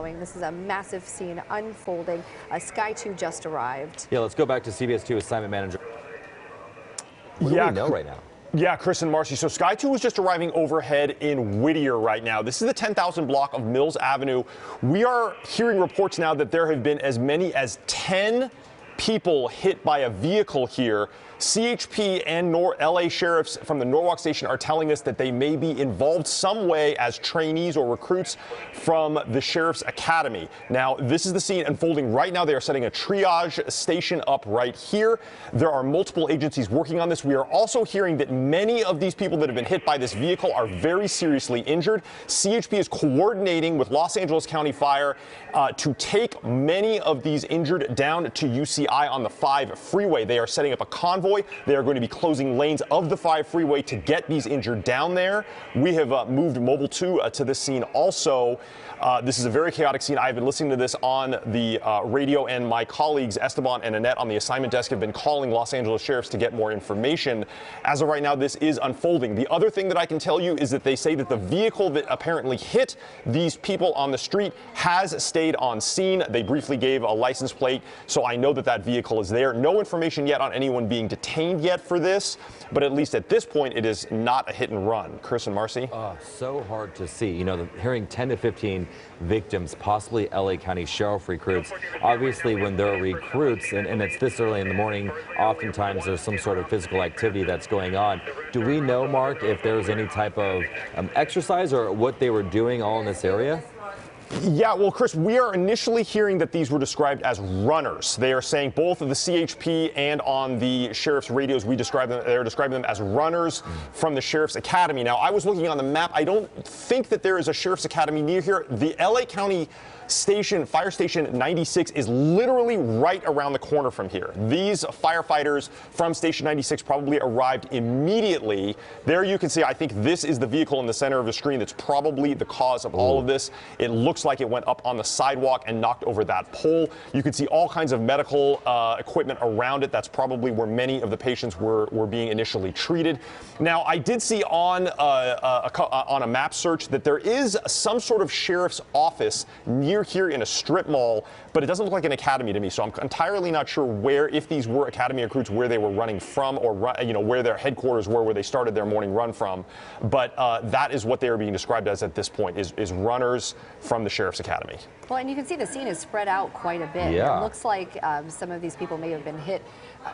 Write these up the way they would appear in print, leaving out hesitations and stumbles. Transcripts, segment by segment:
showing. This is a massive scene unfolding. Sky 2 just arrived. Yeah, let's go back to CBS 2 assignment manager. What do we know right now? Yeah, Chris and Marcy. So Sky 2 was just arriving overhead in Whittier right now. This is the 10,000 block of Mills Avenue. We are hearing reports now that there have been as many as 10 people hit by a vehicle here. CHP and LA sheriffs from the Norwalk station are telling us that they may be involved some way as trainees or recruits from the sheriff's academy. Now, this is the scene unfolding right now. They are setting a triage station up right here. There are multiple agencies working on this. We are also hearing that many of these people that have been hit by this vehicle are very seriously injured. CHP is coordinating with Los Angeles County Fire to take many of these injured down to UCI on the 5 freeway. They are setting up a convoy. They are going to be closing lanes of the 5 freeway to get these injured down there. We have moved Mobile 2 to this scene also. This is a very chaotic scene. I've been listening to this on the radio, and my colleagues Esteban and Annette on the assignment desk have been calling Los Angeles sheriffs to get more information. As of right now, this is unfolding. The other thing that I can tell you is that they say that the vehicle that apparently hit these people on the street has stayed on scene. They briefly gave a license plate, so I know that that vehicle is there. No information yet on anyone being detained yet for this, but at least at this point, it is not a hit and run. Chris and Marcy? So hard to see. You know, hearing 10 to 15 victims, possibly LA County Sheriff recruits. Obviously, when there are recruits, and it's this early in the morning, oftentimes there's some sort of physical activity that's going on. Do we know, Mark, if there's any type of exercise or what they were doing all in this area? Yeah, well, Chris, we are initially hearing that these were described as runners. They are saying both of the CHP and on the sheriff's radios, they're describing them as runners from the Sheriff's Academy. Now, I was looking on the map. I don't think that there is a Sheriff's Academy near here. The LA County station, Fire Station 96, is literally right around the corner from here. These firefighters from Station 96 probably arrived immediately. There you can see, I think this is the vehicle in the center of the screen that's probably the cause of all of this. It looks like it went up on the sidewalk and knocked over that pole. You can see all kinds of medical equipment around it. That's probably where many of the patients were being initially treated. Now, I did see on a map search that there is some sort of sheriff's office near here in a strip mall, but it doesn't look like an academy to me, so I'm entirely not sure where, if these were academy recruits, where they were running from, or where their headquarters were, where they started their morning run from. But that is what they are being described as at this point, is runners from the Sheriff's Academy. Well, and you can see the scene is spread out quite a bit. Yeah. It looks like some of these people may have been hit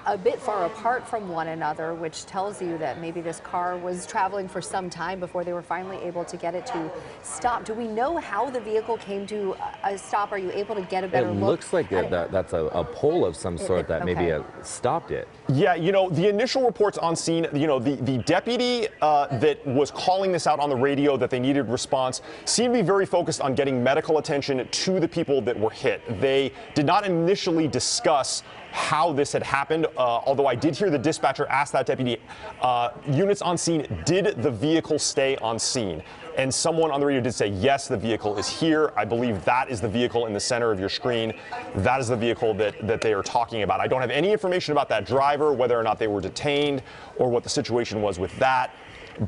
a bit far apart from one another, which tells you that maybe this car was traveling for some time before they were finally able to get it to stop. Do we know how the vehicle came to a stop? Are you able to get a better look? It looks like that's a pole of some sort that maybe stopped it. Yeah, you know, the initial reports on scene, you know, the deputy that was calling this out on the radio that they needed response seemed to be very focused on getting medical attention to the people that were hit. They did not initially discuss how this had happened, although I did hear the dispatcher ask that deputy, units on scene, did the vehicle stay on scene? And someone on the radio did say, yes, the vehicle is here. I believe that is the vehicle in the center of your screen. That is the vehicle that they are talking about. I don't have any information about that driver, whether or not they were detained or what the situation was with that.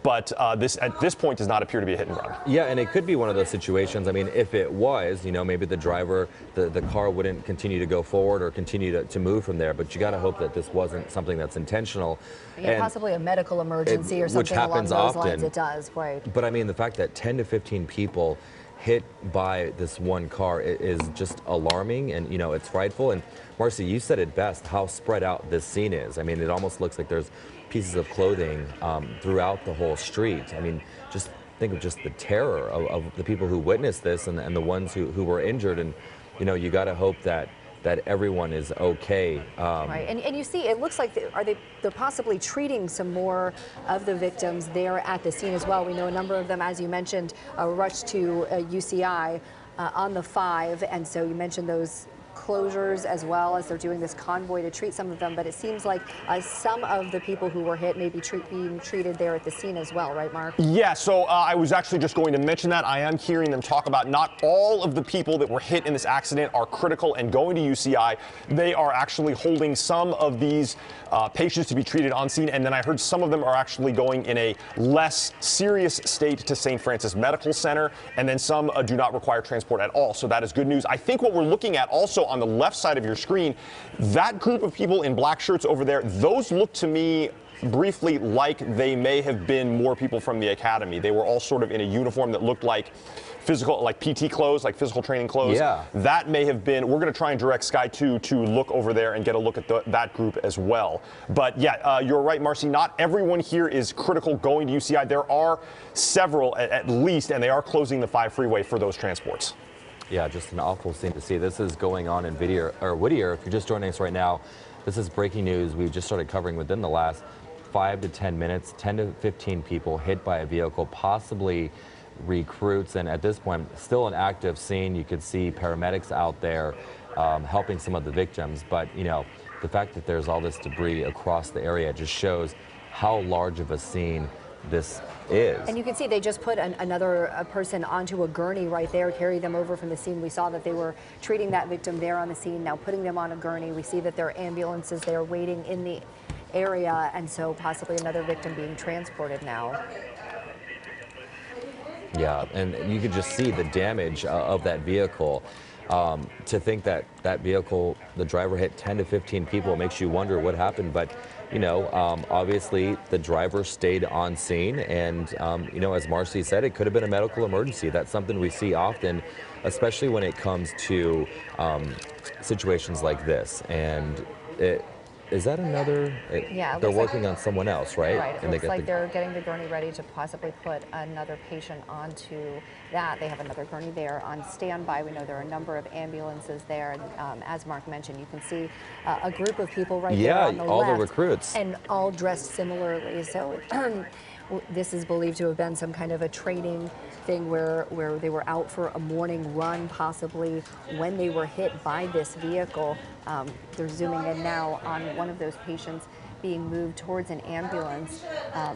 But this at this point does not appear to be a hit and run. Yeah, and it could be one of those situations. I mean, if it was, you know, maybe the driver, the car wouldn't continue to go forward or continue to move from there. But you got to hope that this wasn't something that's intentional. Yeah, and possibly a medical emergency or something which happens along those often. lines. It does, right. But I mean, the fact that 10 to 15 people hit by this one car is just alarming, and you know, it's frightful. And Marcy, you said it best, how spread out this scene is. I mean, it almost looks like there's pieces of clothing throughout the whole street. I mean, just think of just the terror of the people who witnessed this and the ones who were injured. And you know, you got to hope that everyone is okay. Right, and you see, it looks like they're possibly treating some more of the victims there at the scene as well. We know a number of them, as you mentioned, rushed to UCI on the 5, and so you mentioned those closures as well as they're doing this convoy to treat some of them, but it seems like some of the people who were hit may be being treated there at the scene as well, right, Mark? Yeah, so I was actually just going to mention that. I am hearing them talk about not all of the people that were hit in this accident are critical and going to UCI. They are actually holding some of these patients to be treated on scene, and then I heard some of them are actually going in a less serious state to St. Francis Medical Center, and then some do not require transport at all. So that is good news. I think what we're looking at also on the left side of your screen, that group of people in black shirts over there, those look to me briefly like they may have been more people from the academy. They were all sort of in a uniform that looked like physical, like PT clothes, like physical training clothes. Yeah. That may have been, we're going to try and direct Sky 2 to look over there and get a look at that group as well. But yeah, you're right, Marcy, not everyone here is critical going to UCI. There are several at least, and they are closing the 5 freeway for those transports. Yeah, just an awful scene to see. This is going on in Whittier. If you're just joining us right now, this is breaking news. We've just started covering within the last 5 to 10 minutes, 10 to 15 people hit by a vehicle, possibly recruits, and at this point, still an active scene. You could see paramedics out there helping some of the victims, but you know, the fact that there's all this debris across the area just shows how large of a scene this is. And you can see they just put another person onto a gurney right there, carry them over from the scene. We saw that they were treating that victim there on the scene, now putting them on a gurney. We see that there are ambulances there waiting in the area, and so possibly another victim being transported now. Yeah, and you could just see the damage of that vehicle. To think that that vehicle, the driver hit 10 to 15 people, makes you wonder what happened. But, you know, obviously the driver stayed on scene. And, you know, as Marcy said, it could have been a medical emergency. That's something we see often, especially when it comes to situations like this. And is that another? Yeah, they're working on someone else, right? Right. It and looks like they're getting the gurney ready to possibly put another patient onto that. They have another gurney there on standby. We know there are a number of ambulances there. And, as Mark mentioned, you can see a group of people right there on the all left. the recruits. And all dressed similarly. So this is believed to have been some kind of a training thing where they were out for a morning run, possibly when they were hit by this vehicle. They're zooming in now on one of those patients being moved towards an ambulance.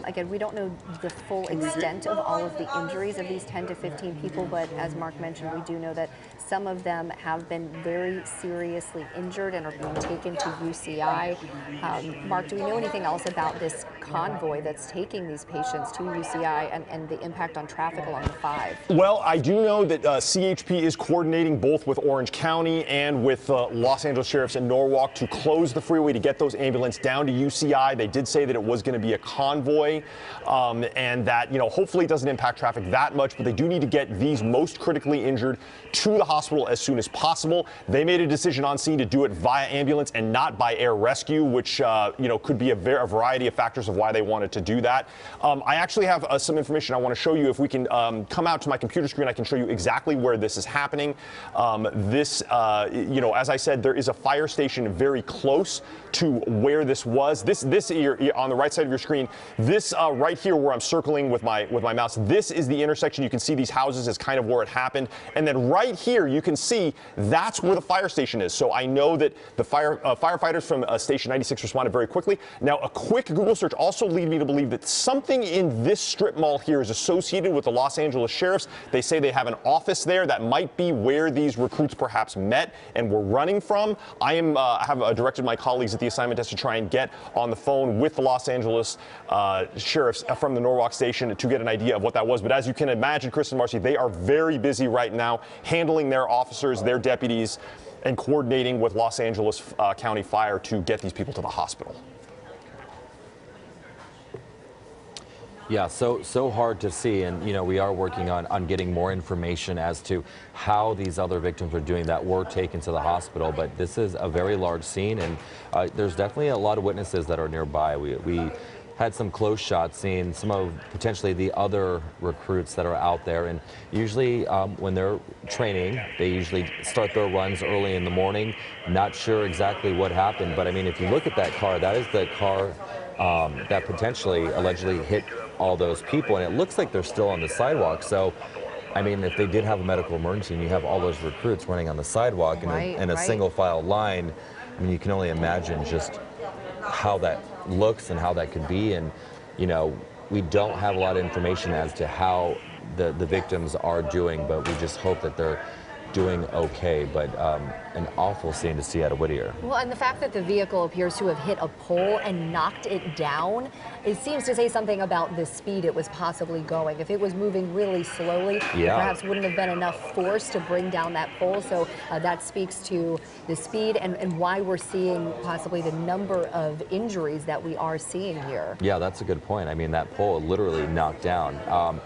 Again, we don't know the full extent of all of the injuries of these 10 to 15 people, but as Mark mentioned, we do know that some of them have been very seriously injured and are being taken to UCI. Mark, do we know anything else about this convoy that's taking these patients to UCI and the impact on traffic along the 5? Well, I do know that CHP is coordinating both with Orange County and with Los Angeles Sheriffs in Norwalk to close the freeway to get those ambulances down to UCI. They did say that it was going to be a convoy and that, you know, hopefully it doesn't impact traffic that much, but they do need to get these most critically injured to the hospital as soon as possible. They made a decision on scene to do it via ambulance and not by air rescue, which, you know, could be a variety of factors of why they wanted to do that. I actually have some information I want to show you. If we can come out to my computer screen, I can show you exactly where this is happening. You know, as I said, there is a fire station very close to where this was. This here on the right side of your screen, this right here where I'm circling with my mouse, this is the intersection. You can see these houses is kind of where it happened. And then right here, you can see that's where the fire station is. So I know that the firefighters from Station 96 responded very quickly. Now, a quick Google search also lead me to believe that something in this strip mall here is associated with the Los Angeles Sheriffs. They say they have an office there. That might be where these recruits perhaps met and were running from. I have directed my colleagues at the assignment desk to try and get on the phone with the Los Angeles Sheriffs from the Norwalk station to get an idea of what that was. But as you can imagine, Chris and Marcy, they are very busy right now handling their officers, their deputies, and coordinating with Los Angeles County Fire to get these people to the hospital. Yeah, so hard to see, and you know, we are working on getting more information as to how these other victims are doing that were taken to the hospital. But this is a very large scene, and there's definitely a lot of witnesses that are nearby. We had some close shots seeing some of potentially the other recruits that are out there, and usually when they're training, they usually start their runs early in the morning. Not sure exactly what happened, but I mean, if you look at that car, that is the car that potentially allegedly hit all those people, and it looks like they're still on the sidewalk. So I mean, if they did have a medical emergency and you have all those recruits running on the sidewalk in a single file line, I mean, you can only imagine just how that looks and how that could be. And, you know, we don't have a lot of information as to how the victims are doing, but we just hope that they're doing okay. But an awful scene to see out of Whittier. Well, and the fact that the vehicle appears to have hit a pole and knocked it down, it seems to say something about the speed it was possibly going. If it was moving really slowly, there perhaps wouldn't have been enough force to bring down that pole. So that speaks to the speed and why we're seeing possibly the number of injuries that we are seeing here. Yeah, that's a good point. I mean, that pole literally knocked down.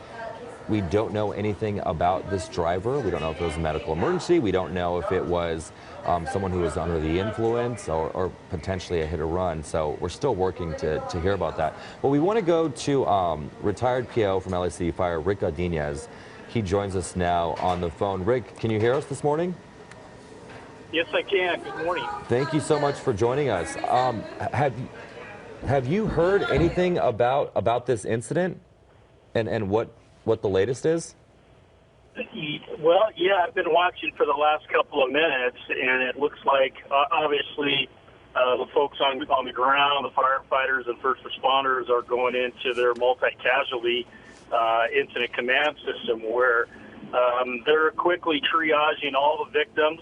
We don't know anything about this driver. We don't know if it was a medical emergency. We don't know if it was someone who was under the influence or potentially a hit or run. So we're still working to hear about that. Well, we want to go to retired PO from LA City Fire, Rick Godinez. He joins us now on the phone. Rick, can you hear us this morning? Yes, I can. Good morning. Thank you so much for joining us. Have you heard anything about this incident and what the latest is? Well, yeah, I've been watching for the last couple of minutes, and it looks like obviously the folks on the ground, the firefighters and first responders, are going into their multi-casualty incident command system where they're quickly triaging all the victims,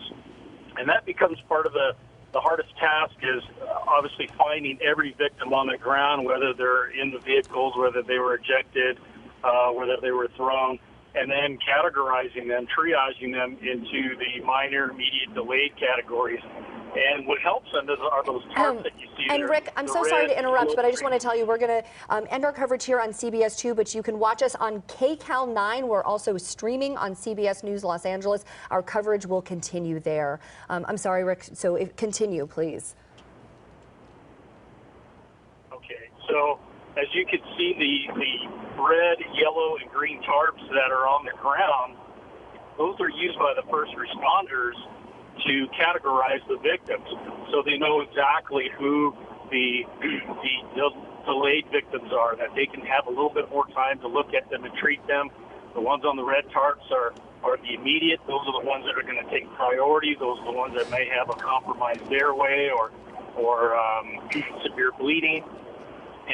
and that becomes part of the hardest task is obviously finding every victim on the ground, whether they're in the vehicles, whether they were ejected, whether they were thrown, and then categorizing them, triaging them into the minor, immediate, delayed categories. And what helps them are those tarps that you see and there. Rick, I'm so sorry to interrupt, but I just want to tell you we're going to end our coverage here on CBS 2, but you can watch us on KCAL 9. We're also streaming on CBS News Los Angeles. Our coverage will continue there. I'm sorry, Rick, so continue, please. Okay, so as you can see, the red, yellow, and green tarps that are on the ground, those are used by the first responders to categorize the victims, so they know exactly who the delayed victims are, that they can have a little bit more time to look at them and treat them. The ones on the red tarps are the immediate. Those are the ones that are going to take priority. Those are the ones that may have a compromised airway or severe bleeding.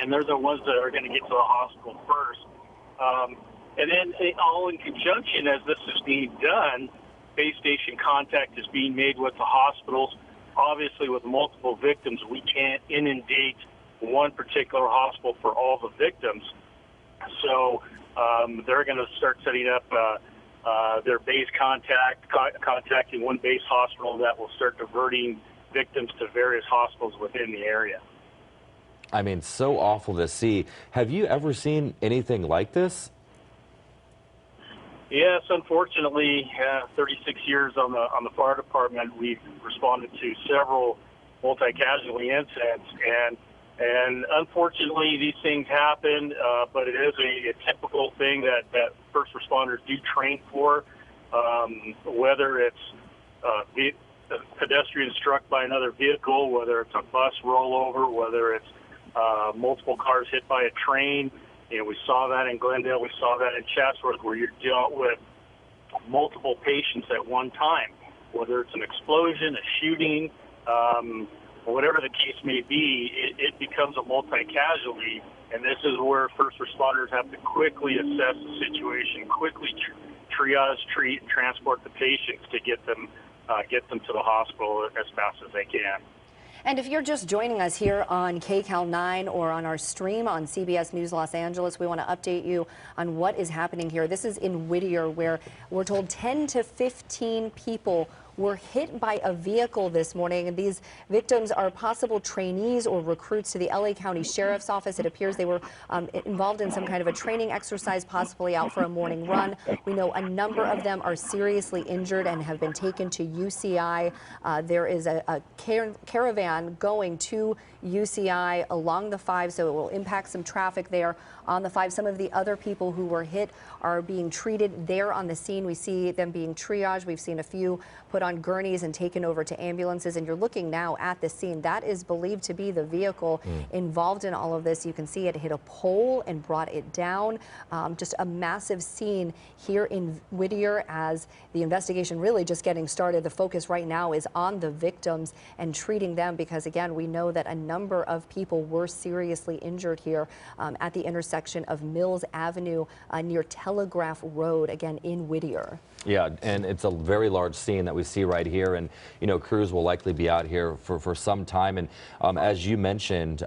And they're the ones that are going to get to the hospital first. And then all in conjunction, as this is being done, base station contact is being made with the hospitals. Obviously, with multiple victims, we can't inundate one particular hospital for all the victims. So they're going to start setting up their base contacting one base hospital that will start diverting victims to various hospitals within the area. I mean, so awful to see. Have you ever seen anything like this? Yes, unfortunately, 36 years on the fire department, we've responded to several multi-casualty incidents, and unfortunately, these things happen. But it is a typical thing that first responders do train for, whether it's a pedestrian struck by another vehicle, whether it's a bus rollover, whether it's multiple cars hit by a train. You know, we saw that in Glendale. We saw that in Chatsworth, where you're dealing with multiple patients at one time, whether it's an explosion, a shooting, whatever the case may be. It becomes a multi-casualty, and this is where first responders have to quickly assess the situation, quickly triage, treat, and transport the patients to get them to the hospital as fast as they can. And if you're just joining us here on KCAL 9 or on our stream on CBS News Los Angeles, we want to update you on what is happening here. This is in Whittier, where we're told 10 to 15 people were hit by a vehicle this morning, and these victims are possible trainees or recruits to the LA County Sheriff's Office. It appears they were involved in some kind of a training exercise, possibly out for a morning run. We know a number of them are seriously injured and have been taken to UCI. There is a caravan van going to UCI along the 5, so it will impact some traffic there on the 5. Some of the other people who were hit are being treated there on the scene. We see them being triaged. We've seen a few put on gurneys and taken over to ambulances, and you're looking now at the scene. That is believed to be the vehicle involved in all of this. You can see it hit a pole and brought it down. Just a massive scene here in Whittier as the investigation really just getting started. The focus right now is on the victims and treating them because, again, we know that a number of people were seriously injured here at the intersection of Mills Avenue near Telegraph Road, again, in Whittier. Yeah, and it's a very large scene that we see right here, and you know, crews will likely be out here for some time. And as you mentioned,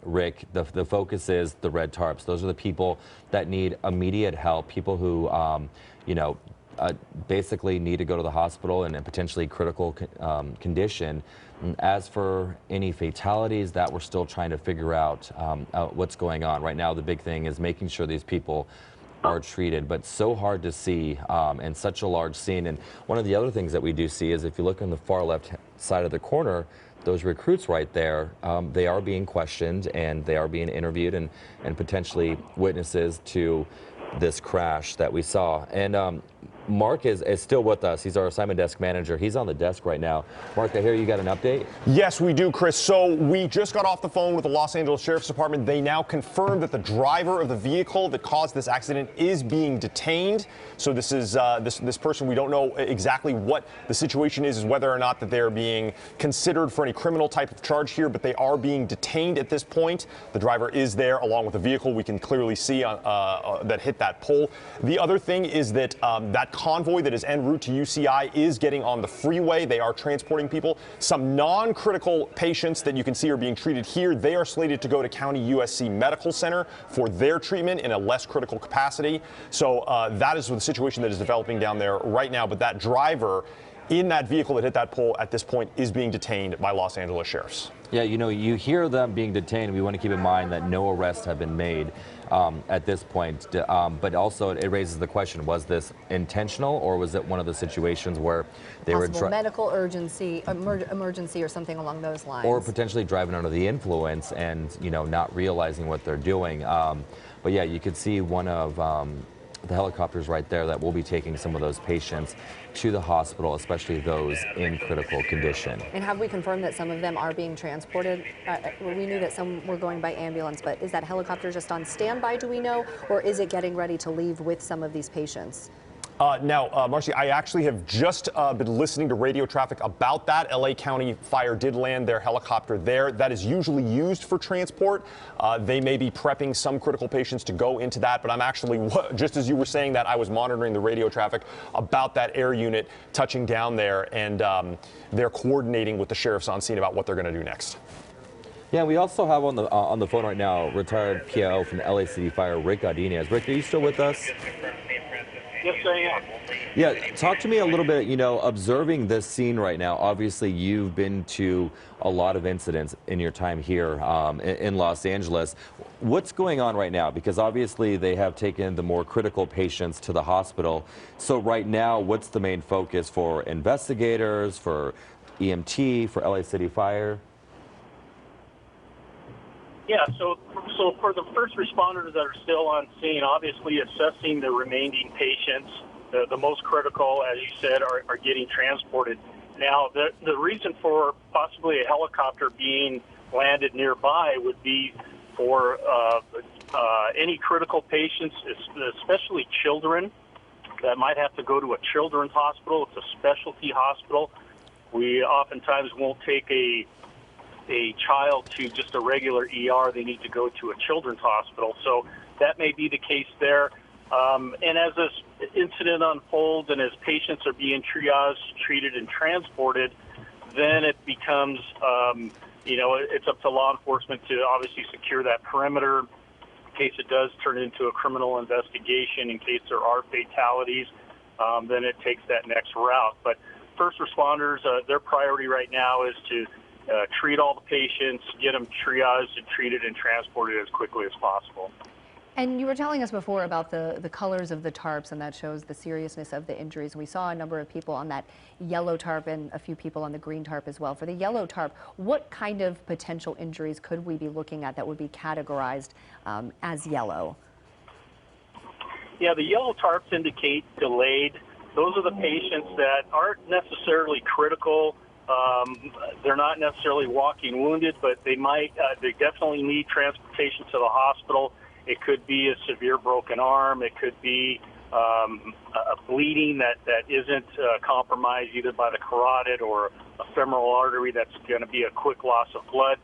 Rick, the focus is the red tarps. Those are the people that need immediate help, people who you know, basically need to go to the hospital and in potentially critical condition. As for any fatalities, that we're still trying to figure out what's going on. Right now, the big thing is making sure these people are treated, but so hard to see and such a large scene. And one of the other things that we do see is if you look on the far left side of the corner, those recruits right there, they are being questioned and they are being interviewed and potentially witnesses to this crash that we saw. And Mark is still with us. He's our assignment desk manager. He's on the desk right now. Mark, I hear you got an update? Yes, we do, Chris. So we just got off the phone with the Los Angeles Sheriff's Department. They now confirmed that the driver of the vehicle that caused this accident is being detained. So this is this person, we don't know exactly what the situation is whether or not that they're being considered for any criminal type of charge here, but they are being detained at this point. The driver is there along with the vehicle. We can clearly see that hit that pole. The other thing is that that convoy that is en route to UCI is getting on the freeway. They are transporting people. Some non-critical patients that you can see are being treated here. They are slated to go to County USC Medical Center for their treatment in a less critical capacity. So that is the situation that is developing down there right now. But that driver in that vehicle that hit that pole at this point is being detained by Los Angeles sheriffs. Yeah, you know, you hear them being detained. We want to keep in mind that no arrests have been made at this point. But also it raises the question, was this intentional or was it one of the situations where they Possible were medical urgency, emergency or something along those lines? or potentially driving under the influence and, you know, not realizing what they're doing. But yeah, you could see one of the helicopters right there that will be taking some of those patients to the hospital, especially those in critical condition. And have we confirmed that some of them are being transported? We knew that some were going by ambulance, but is that helicopter just on standby, do we know? Or is it getting ready to leave with some of these patients? Now, Marcy, I actually have just been listening to radio traffic about that. LA County Fire did land their helicopter there. That is usually used for transport. They may be prepping some critical patients to go into that, but I'm actually, just as you were saying that, I was monitoring the radio traffic about that air unit touching down there, and they're coordinating with the sheriffs on scene about what they're going to do next. Yeah, we also have on the phone right now retired PIO from the LA City Fire, Rick Godinez. Rick, are you still with us? Yes, I am. Yeah, talk to me a little bit, you know, observing this scene right now. Obviously, you've been to a lot of incidents in your time here in Los Angeles. What's going on right now? Because obviously they have taken the more critical patients to the hospital. So right now, what's the main focus for investigators, for EMT, for LA City Fire? Yeah, so for the first responders that are still on scene, obviously assessing the remaining patients, the most critical, as you said, are getting transported. Now, the reason for possibly a helicopter being landed nearby would be for any critical patients, especially children, that might have to go to a children's hospital. It's a specialty hospital. We oftentimes won't take a child to just a regular ER. They need to go to a children's hospital. So that may be the case there. And as this incident unfolds and as patients are being triaged, treated, and transported, then it becomes, you know, it's up to law enforcement to obviously secure that perimeter in case it does turn into a criminal investigation, in case there are fatalities, then it takes that next route. But first responders, their priority right now is to treat all the patients, get them triaged and treated and transported as quickly as possible. And you were telling us before about the colors of the tarps, and that shows the seriousness of the injuries. We saw a number of people on that yellow tarp and a few people on the green tarp as well. For the yellow tarp, what kind of potential injuries could we be looking at that would be categorized as yellow? Yeah, the yellow tarps indicate delayed. Those are the patients that aren't necessarily critical. They're not necessarily walking wounded, but they definitely need transportation to the hospital. It could be a severe broken arm. It could be a bleeding that isn't compromised either by the carotid or a femoral artery that's going to be a quick loss of blood.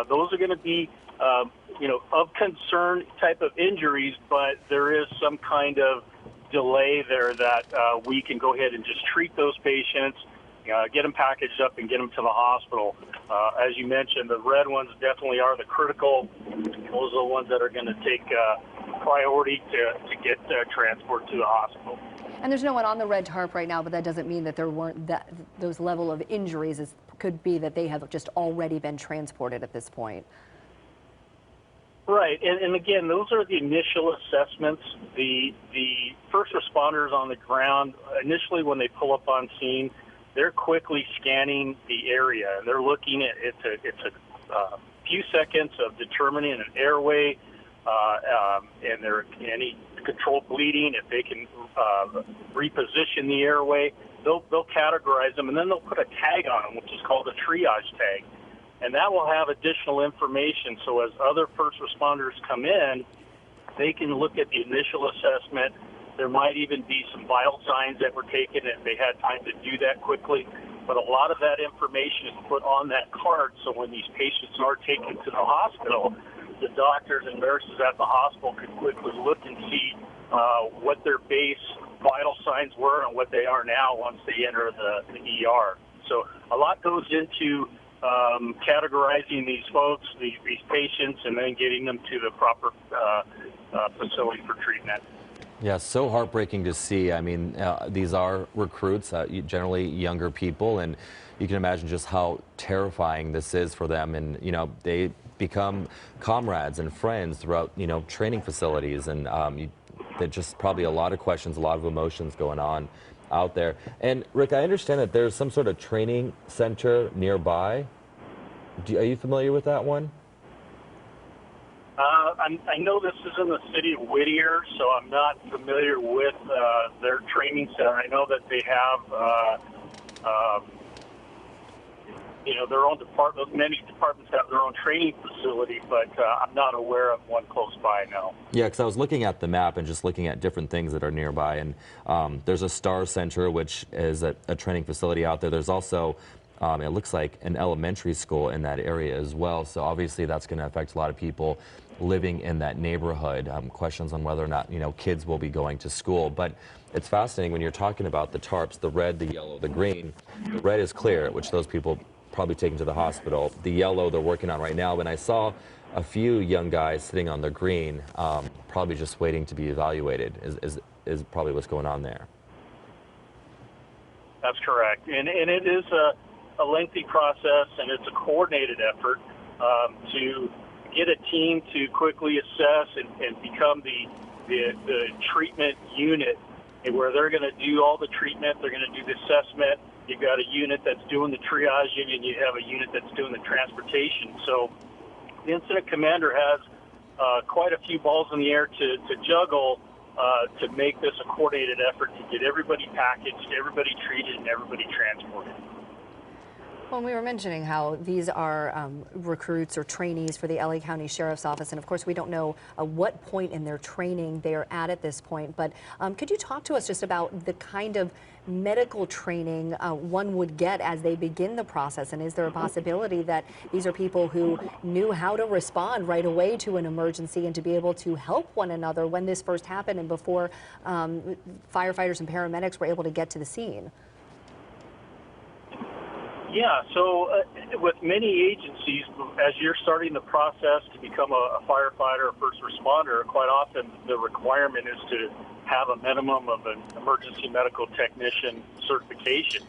Those are going to be, of concern type of injuries, but there is some kind of delay there that we can go ahead and just treat those patients, get them packaged up and get them to the hospital. As you mentioned, the red ones definitely are the critical. Those are the ones that are going to take priority to get transport to the hospital. And there's no one on the red tarp right now, but that doesn't mean that there weren't those level of injuries. It could be that they have just already been transported at this point. Right, and again, those are the initial assessments. The first responders on the ground, initially when they pull up on scene, they're quickly scanning the area. They're looking at it's a few seconds of determining an airway, and any controlled bleeding. If they can reposition the airway, they'll categorize them, and then they'll put a tag on them, which is called a triage tag. And that will have additional information. So as other first responders come in, they can look at the initial assessment. There might even be some vital signs that were taken if they had time to do that quickly. But a lot of that information is put on that card. So when these patients are taken to the hospital, the doctors and nurses at the hospital can quickly look and see what their base vital signs were and what they are now once they enter the ER. So a lot goes into categorizing these folks, these patients, and then getting them to the proper facility for treatment. Yeah, so heartbreaking to see. I mean, these are recruits, generally younger people, and you can imagine just how terrifying this is for them. And, they become comrades and friends throughout, training facilities. And there's just probably a lot of questions, a lot of emotions going on out there. And Rick, I understand that there's some sort of training center nearby. Are you familiar with that one? I know this is in the city of Whittier, so I'm not familiar with their training center. I know that they have, their own department. Many departments have their own training facility, but I'm not aware of one close by now. Yeah, because I was looking at the map and just looking at different things that are nearby, and there's a STAR Center, which is a training facility out there. There's also it looks like an elementary school in that area as well. So obviously that's going to affect a lot of people living in that neighborhood. Questions on whether or not, kids will be going to school. But it's fascinating when you're talking about the tarps, the red, the yellow, the green. The red is clear, which those people probably taken to the hospital. The yellow they're working on right now. And I saw a few young guys sitting on the green, probably just waiting to be evaluated is probably what's going on there. That's correct. And it is a lengthy process, and it's a coordinated effort to get a team to quickly assess and become the treatment unit, and where they're going to do all the treatment, they're going to do the assessment. You've got a unit that's doing the triaging, and you have a unit that's doing the transportation. So the incident commander has quite a few balls in the air to juggle to make this a coordinated effort to get everybody packaged, everybody treated, and everybody transported. Well, we were mentioning how these are recruits or trainees for the LA County Sheriff's Office, and of course we don't know what point in their training they are at this point, but could you talk to us just about the kind of medical training one would get as they begin the process, and is there a possibility that these are people who knew how to respond right away to an emergency and to be able to help one another when this first happened and before firefighters and paramedics were able to get to the scene? Yeah, so with many agencies, as you're starting the process to become a firefighter or first responder, quite often the requirement is to have a minimum of an emergency medical technician certification.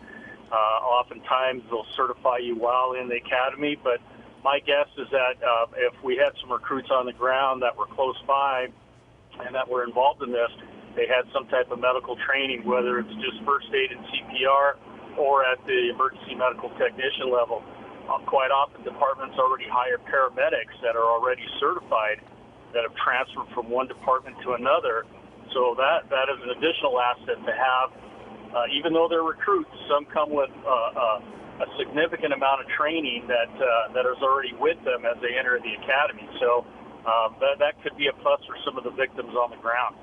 Oftentimes they'll certify you while in the academy, but my guess is that if we had some recruits on the ground that were close by, and that were involved in this, they had some type of medical training, whether it's just first aid and CPR or at the emergency medical technician level. Quite often, departments already hire paramedics that are already certified that have transferred from one department to another. So that is an additional asset to have. Even though they're recruits, some come with a significant amount of training that is already with them as they enter the academy. So that could be a plus for some of the victims on the ground.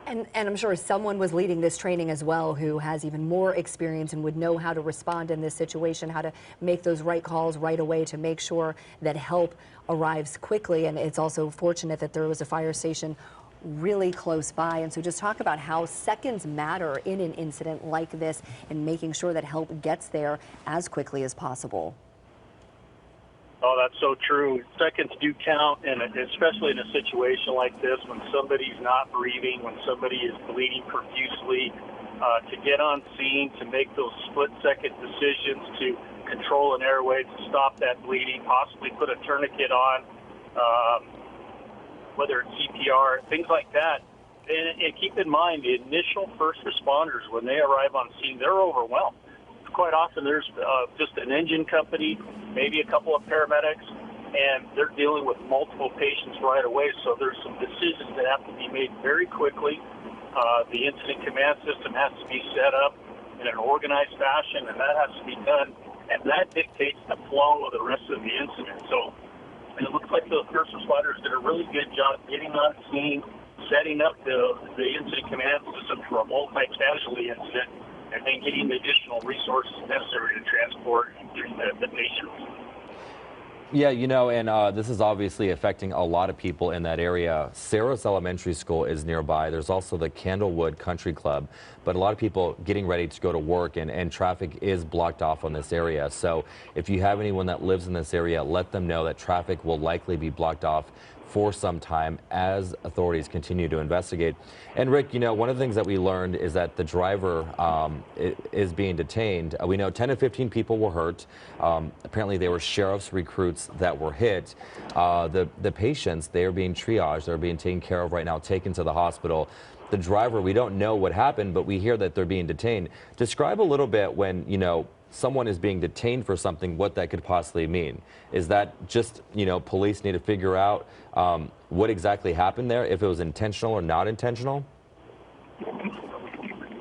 And I'm sure someone was leading this training as well who has even more experience and would know how to respond in this situation, how to make those right calls right away to make sure that help arrives quickly. And it's also fortunate that there was a fire station really close by. And so just talk about how seconds matter in an incident like this and making sure that help gets there as quickly as possible. Oh, that's so true. Seconds do count, and especially in a situation like this when somebody's not breathing, when somebody is bleeding profusely, to get on scene, to make those split-second decisions to control an airway, to stop that bleeding, possibly put a tourniquet on, whether it's CPR, things like that. And keep in mind, the initial first responders, when they arrive on scene, they're overwhelmed. Quite often there's just an engine company, maybe a couple of paramedics, and they're dealing with multiple patients right away. So there's some decisions that have to be made very quickly. The incident command system has to be set up in an organized fashion, and that has to be done, and that dictates the flow of the rest of the incident. So it looks like the first responders did a really good job getting on scene, setting up the incident command system for a multi-casualty incident, and then getting the additional resources necessary to transport the patients. Yeah, you know, and this is obviously affecting a lot of people in that area. Saros Elementary School is nearby. There's also the Candlewood Country Club, but a lot of people getting ready to go to work, and traffic is blocked off on this area. So if you have anyone that lives in this area, let them know that traffic will likely be blocked off for some time as authorities continue to investigate. And Rick, you know, one of the things that we learned is that the driver is being detained. We know 10 to 15 people were hurt. Apparently they were sheriff's recruits that were hit. The patients, they are being triaged. They're being taken care of right now, taken to the hospital. The driver, we don't know what happened, but we hear that they're being detained. Describe a little bit when, you know, someone is being detained for something, what that could possibly mean. Is that just, you know, police need to figure out what exactly happened there, if it was intentional or not intentional?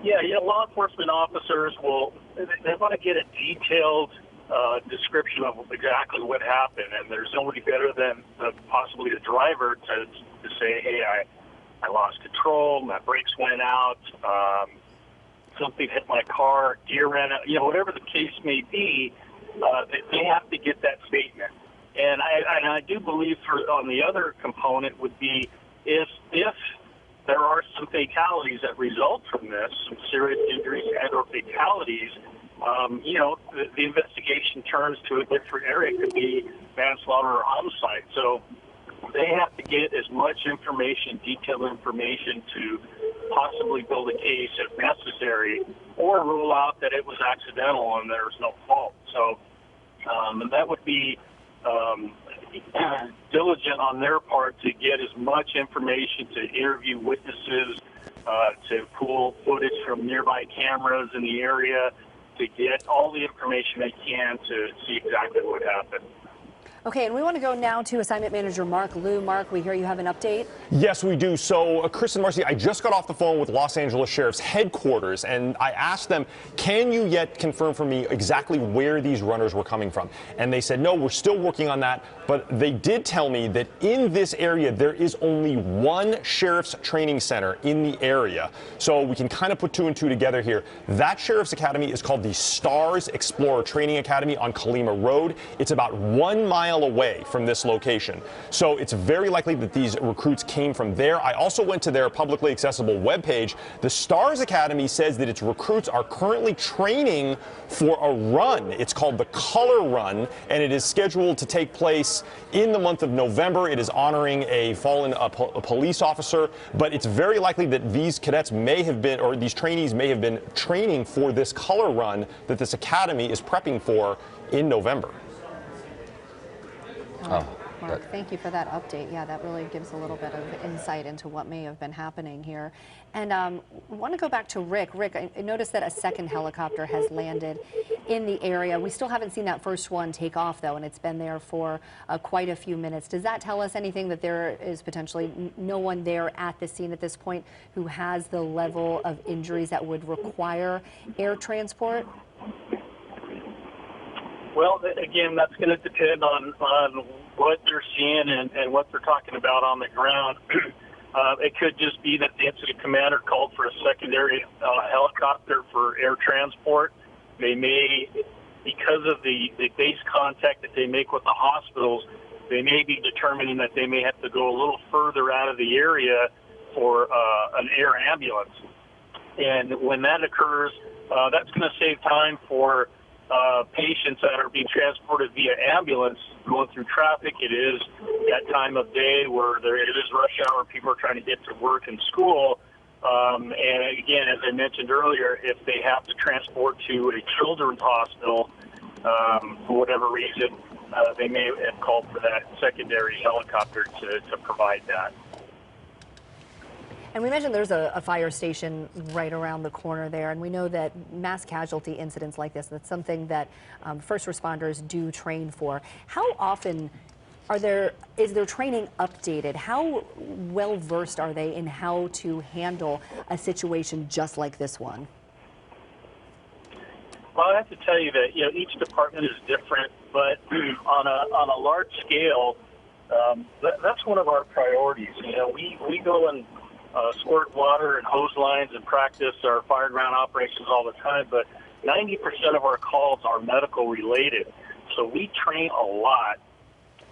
Yeah, law enforcement officers they want to get a detailed description of exactly what happened, and there's nobody better than possibly the driver to say, hey, I lost control, my brakes went out, something hit my car, gear ran out, you know, whatever the case may be, they have to get that statement. And I do believe on the other component would be if there are some fatalities that result from this, some serious injuries and or fatalities, you know, the investigation turns to a different area. It could be manslaughter or homicide. So they have to get as much information, detailed information, to possibly build a case if necessary, or rule out that it was accidental and there was no fault. So and that would be diligent on their part to get as much information, to interview witnesses, to pull footage from nearby cameras in the area, to get all the information they can to see exactly what happened. Okay, and we want to go now to Assignment Manager Mark Liu. Mark, we hear you have an update. Yes, we do. So, Chris and Marcy, I just got off the phone with Los Angeles Sheriff's headquarters, and I asked them, can you yet confirm for me exactly where these runners were coming from? And they said, no, we're still working on that. But they did tell me that in this area, there is only one sheriff's training center in the area. So we can kind of put two and two together here. That sheriff's academy is called the Stars Explorer Training Academy on Colima Road. It's about 1 mile away from this location. So it's very likely that these recruits came from there. I also went to their publicly accessible webpage. The Stars Academy says that its recruits are currently training for a run. It's called the Color Run, and it is scheduled to take place in the month of November. It is honoring a fallen police officer, but it's very likely that these cadets may have been, or these trainees may have been training for this Color Run that this academy is prepping for in November. Oh. Mark, thank you for that update. Yeah, that really gives a little bit of insight into what may have been happening here. And I want to go back to Rick. Rick, I noticed that a second helicopter has landed in the area. We still haven't seen that first one take off, though, and it's been there for quite a few minutes. Does that tell us anything, that there is potentially no one there at the scene at this point who has the level of injuries that would require air transport? Well, again, that's going to depend on what they're seeing and what they're talking about on the ground. It could just be that the incident commander called for a secondary helicopter for air transport. They may, because of the base contact that they make with the hospitals, they may be determining that they may have to go a little further out of the area for an air ambulance. And when that occurs, that's going to save time for patients that are being transported via ambulance going through traffic. It is that time of day where it is rush hour. People are trying to get to work and school. And again, as I mentioned earlier, if they have to transport to a children's hospital for whatever reason, they may have called for that secondary helicopter to provide that. And we mentioned there's a fire station right around the corner there, and we know that mass casualty incidents like this, that's something that first responders do train for. How often is their training updated? How well versed are they in how to handle a situation just like this one? Well, I have to tell you that each department is different, but on a large scale, that's one of our priorities. We go and squirt water and hose lines and practice our fire ground operations all the time, but 90% of our calls are medical related. So we train a lot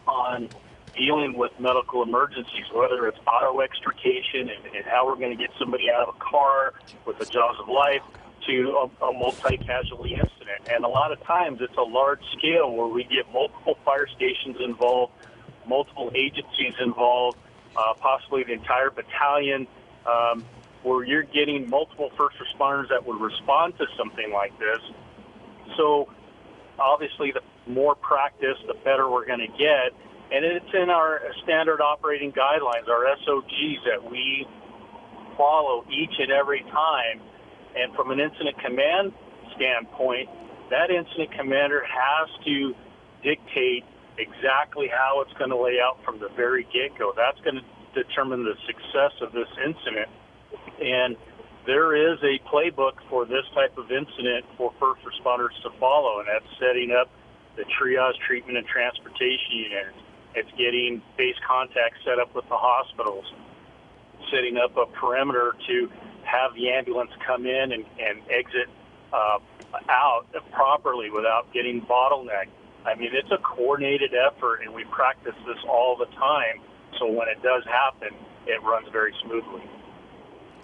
on dealing with medical emergencies, whether it's auto extrication and how we're going to get somebody out of a car with the jaws of life, to a multi-casualty incident. And a lot of times it's a large scale where we get multiple fire stations involved, multiple agencies involved, possibly the entire battalion, where you're getting multiple first responders that would respond to something like this. So obviously the more practice, the better we're going to get. And it's in our standard operating guidelines, our SOGs, that we follow each and every time. And from an incident command standpoint, that incident commander has to dictate exactly how it's going to lay out from the very get-go. That's going to determine the success of this incident. And there is a playbook for this type of incident for first responders to follow, and that's setting up the triage, treatment, and transportation units. It's getting base contact set up with the hospitals, setting up a perimeter to have the ambulance come in and exit out properly without getting bottlenecked. I mean, it's a coordinated effort, and we practice this all the time, so when it does happen, it runs very smoothly.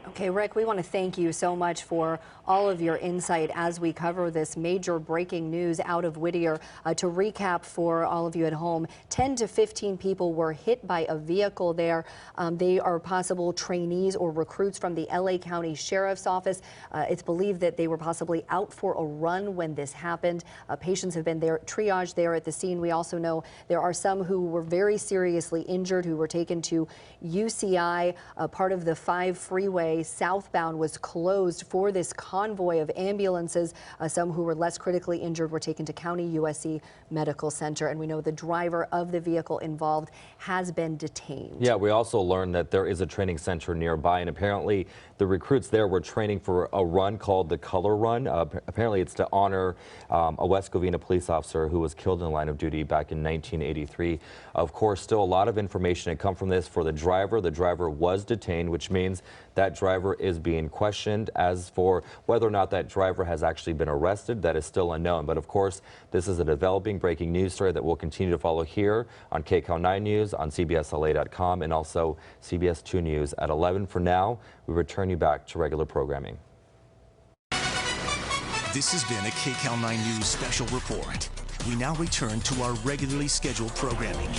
Okay, Rick, we want to thank you so much for all of your insight as we cover this major breaking news out of Whittier. To recap for all of you at home, 10 to 15 people were hit by a vehicle there. They are possible trainees or recruits from the LA County Sheriff's Office. It's believed that they were possibly out for a run when this happened. Patients have been triaged there at the scene. We also know there are some who were very seriously injured who were taken to UCI. Part of the 5 freeway southbound was closed for this convoy of ambulances. Some who were less critically injured were taken to County USC Medical Center, and we know the driver of the vehicle involved has been detained. Yeah, we also learned that there is a training center nearby, and apparently the recruits there were training for a run called the Color Run. Apparently it's to honor a West Covina police officer who was killed in the line of duty back in 1983. Of course, still a lot of information had come from this for the driver. The driver was detained, which means that driver is being questioned. As for whether or not that driver has actually been arrested, that is still unknown. But of course, this is a developing breaking news story that we'll continue to follow here on KCAL 9 News, on CBSLA.com, and also CBS 2 News at 11. For now, we return you back to regular programming. This has been a KCAL 9 News special report. We now return to our regularly scheduled programming.